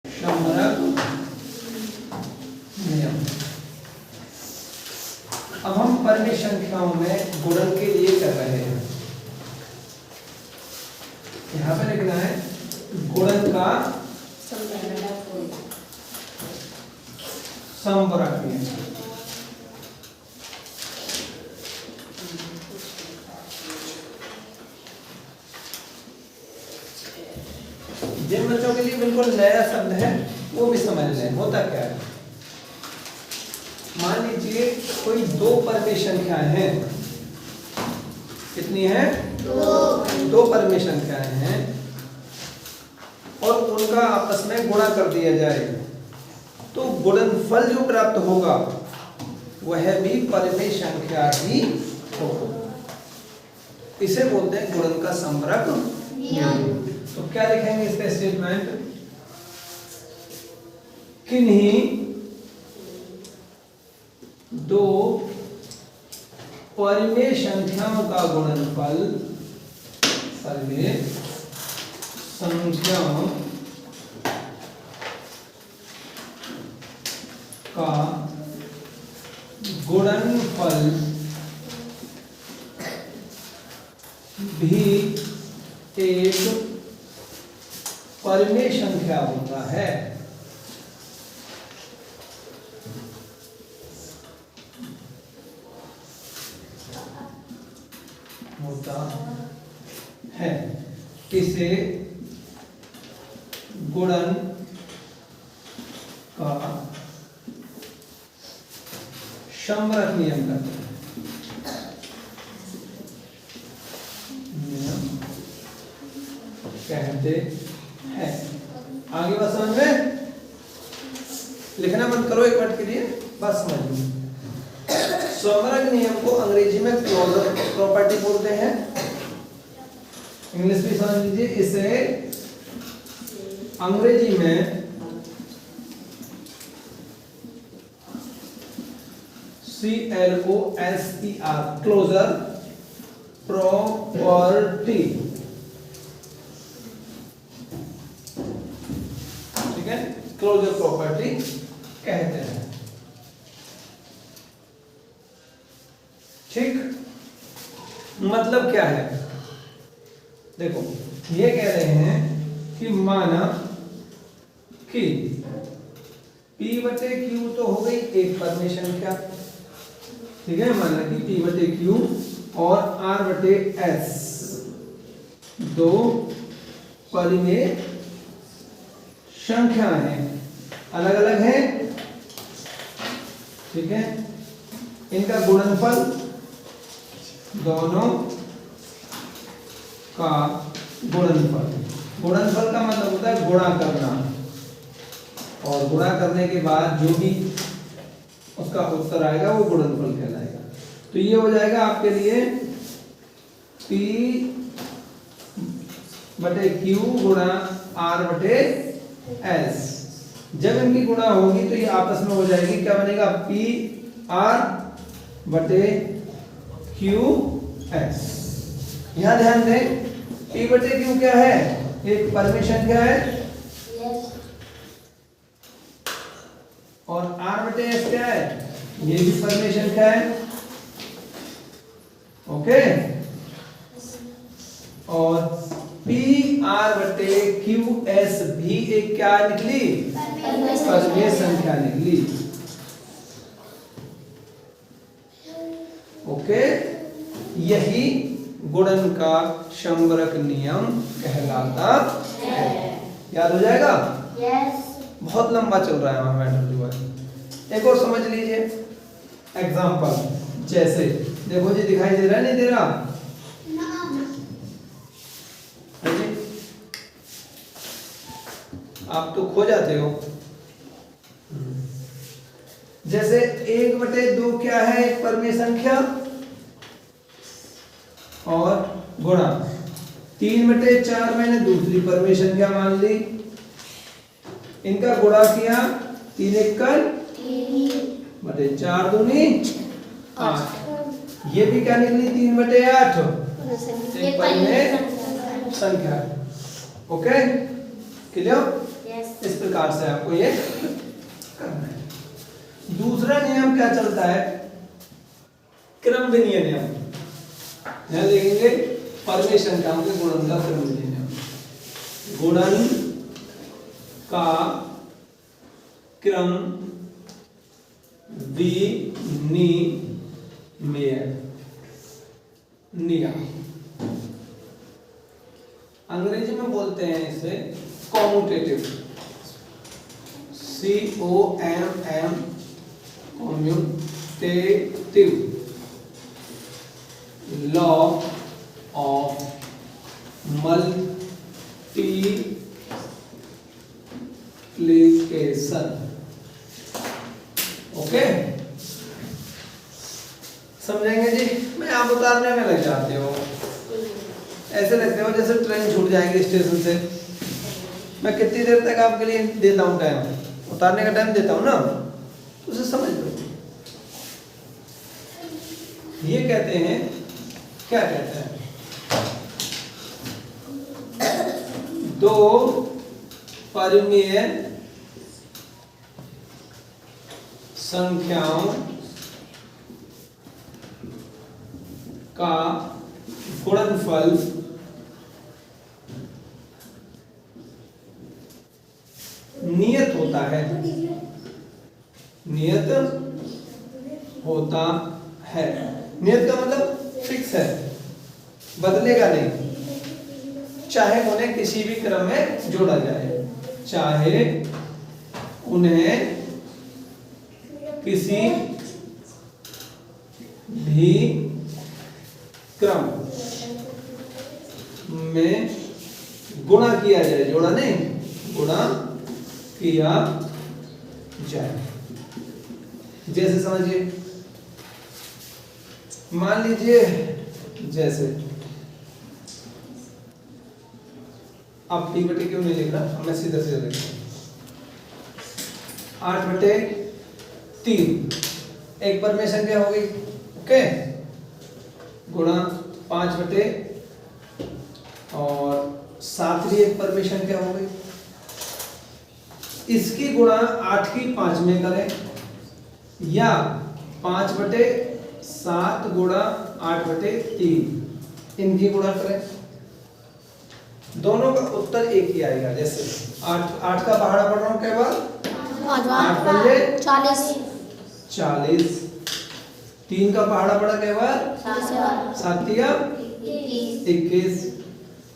संबरक नियम। अब हम परिमेय संख्याओं में गुणन के लिए कर रहे हैं। यहाँ पे लिखना है गुणन का संबरक नियम। जिन बच्चों के लिए बिल्कुल नया शब्द है वो भी समझ लें होता क्या है। मान लीजिए कोई दो परिमेय संख्याएं हैं। कितनी है? दो परिमेय संख्याएं हैं और उनका आपस में गुणा कर दिया जाए तो गुणनफल जो प्राप्त होगा वह भी परिमेय संख्या ही होगा। इसे बोलते हैं गुणन का संबरक नियम। तो क्या लिखेंगे इसका स्टेटमेंट? किन्हीं दो परिमेय संख्याओं का गुणनफल परिमेय संख्याओं का गुणनफल भी एक परिमेय संख्या होता है। इसे गुणन का संबरक नियम कहते हैं। नियम कहते हैं। आगे बस समझ में? लिखना मत करो एक मिनट के लिए, बस समझ लो। संबरक नियम को अंग्रेजी में क्लोजर प्रॉपर्टी बोलते हैं। इंग्लिश भी समझ लीजिए। इसे अंग्रेजी में CLOSER क्लोजर प्रॉपर्टी, ठीक है, क्लोजर प्रॉपर्टी कहते हैं। ठीक, मतलब क्या है? देखो ये कह रहे हैं कि माना कि P बटे Q तो हो गई एक परिमेय संख्या, ठीक है। माना कि P बटे Q और R बटे S दो परिमेय संख्या हैं, अलग अलग हैं, ठीक है। इनका गुणनफल दोनों का गुणनफल, गुणनफल का मतलब होता है गुणा करना, और गुणा करने के बाद जो भी उसका उत्तर आएगा वो गुणनफल कहलाएगा। तो ये हो जाएगा आपके लिए P बटे Q गुणा R बटे S। जब इनकी गुणा होगी तो ये आपस में हो जाएगी, क्या बनेगा? P R बटे Q S। यहां ध्यान दें, P बटे Q क्या है? एक परिमेय संख्या है, और R बटे S क्या है? ये भी परिमेय संख्या है, ओके। और P R बटे Q S भी एक क्या निकली? परिमेय संख्या निकली, ओके। यही गुणन का संबरक नियम कहलाता है। याद हो जाएगा? बहुत लंबा चल रहा है हमारा मैटर जो है। एक और समझ लीजिए एग्जांपल। जैसे देखो जी, दिखाई दे रहा है नहीं दे रहा? आप तो खो जाते हो। जैसे 1 बटे 2 क्या है? एक परिमेय संख्या, और गुणा 3 बटे 4 मैंने दूसरी परिमेय संख्या मान ली, इनका गुणा किया, 3 एकड़ बटे 4 दूनी 8। ये भी क्या निकली? 3 बटे 8 एक परिमेय संख्या, ओके। क्लियर? इस प्रकार प्रकार से आपको ये करना है। दूसरा नियम क्या चलता है, क्रम विनिमय नियम। यहां देखेंगे परमेय संख्याओं के गुणन का क्रम विनिमय नियम। गुणन का क्रम विनिमय नियम, अंग्रेजी में बोलते हैं इसे commutative, COMM commutative law of multiplication. Okay, समझेंगे जी? मैं आप उतारने में लग जाते हो, ऐसे लगते हो जैसे ट्रेन छूट जाएगी स्टेशन से। मैं कितनी देर तक आपके लिए देता हूँ टाइम, उतारने का टाइम देता हूँ ना, तो उसे समझ लो। ये कहते हैं, क्या कहते हैं, दो परिमेय संख्याओं का गुणनफल नियत होता है, नियत होता है। नियत का मतलब फिक्स है, बदलेगा नहीं, चाहे उन्हें किसी भी क्रम में जोड़ा जाए, चाहे उन्हें किसी भी क्रम में गुणा किया जाए, जोड़ा नहीं, गुणा किया जाए। जैसे समझिए, मान लीजिए जैसे, आप टी बटे क्यों नहीं लिख रहा, मैं सीधा सीधा लिख रहा हूं। 8/3 एक परमेय संख्या हो गई, ओके, गुणा 5/, और 7 भी एक परमेय संख्या हो गई। इसकी गुणा 8 की 5 में करें, या 5/7 गुणा 8/3 इनकी गुणा करें, दोनों का उत्तर एक ही आएगा। जैसे 8 का पहाड़ा पढ़ रहा हूं, क्या बात, 8 पंजे 40, 3 का पहाड़ा पड़ा क्या बात, 7 या 21।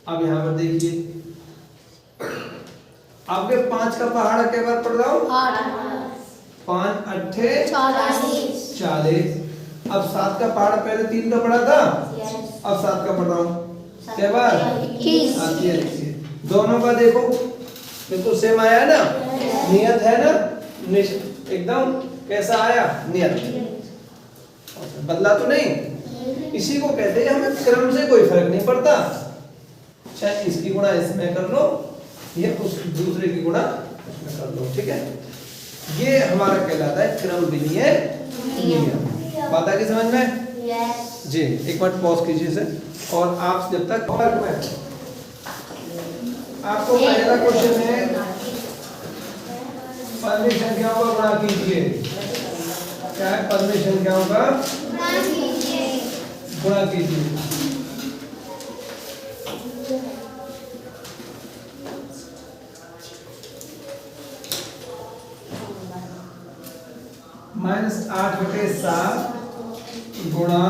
अब यहाँ पर देखिए, आपके 5 का पहाड़ा क्या बार पढ़ रहा हूँ, 5 8 40। अब 7 का पहाड़ा पहले 3 का पढ़ा था, अब 7 का पढ़ रहा हूँ, क्या बार, दोनों का देखो बिल्कुल सेम आया ना, नियत है ना, एकदम कैसा आया, नियत, बदला तो नहीं। इसी को कहते हैं हमें क्रम से कोई फर्क नहीं पड़ता, चाहे इसकी गुणा इसमें कर लो या उस दूसरे की गुणा इसमें कर लो, ठीक है। ये हमारा कहलाता है क्रम विनिमय नियम। बात आ गई समझ में? जी, एक बार पॉज कीजिए इसे, और आप जब तक फर्क में, आपको पहला क्वेश्चन है, परमेय संख्याओं का गुणा कीजिए। क्या है, परमेय संख्याओं का गुणा कीजिए। -8/7 गुणा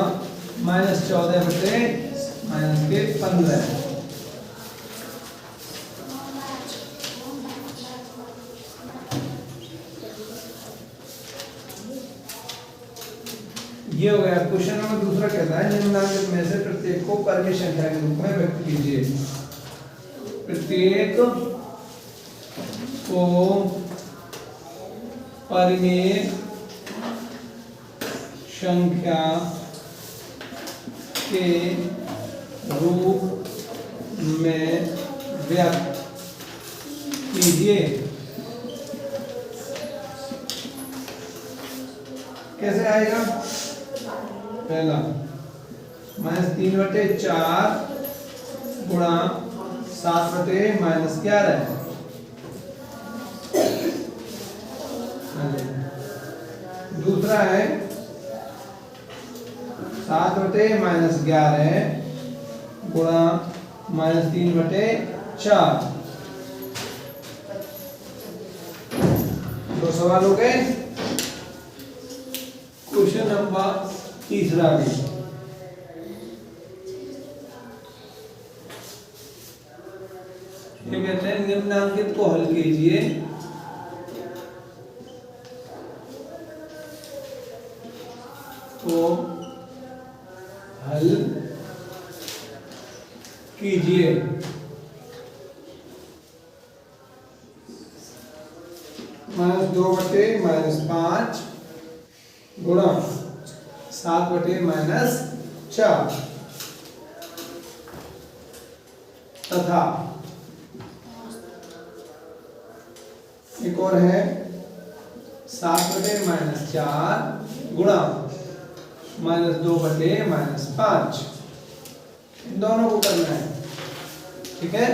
-14/-15। ये हो गया क्वेश्चन नंबर दूसरा। कहता है निम्नलिखित में से प्रत्येक को परमेय संख्या के रूप में व्यक्त कीजिए। प्रत्येक को परमेय संख्या के रूप में व्यक्त कीजिए। कैसे आएगा? पहला -3/4 गुणा 7/-11। दूसरा है 7/-11 गुणा -3/4। दो सवाल हो गए। क्वेश्चन नंबर तीसरा भी ये कहते हैं निम्नांकित को हल कीजिए तो हल कीजिए। -2/-5 गुणा 7/-4 तथा एक और है 7/-4 गुणा -2/-5। इन दोनों को करना है। ठीक है,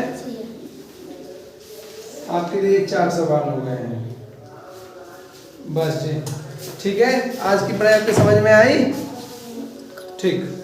आपके लिए 4 सवाल हो गए हैं बस जी। ठीक है, आज की पढ़ाई आपके समझ में आई? ठीक।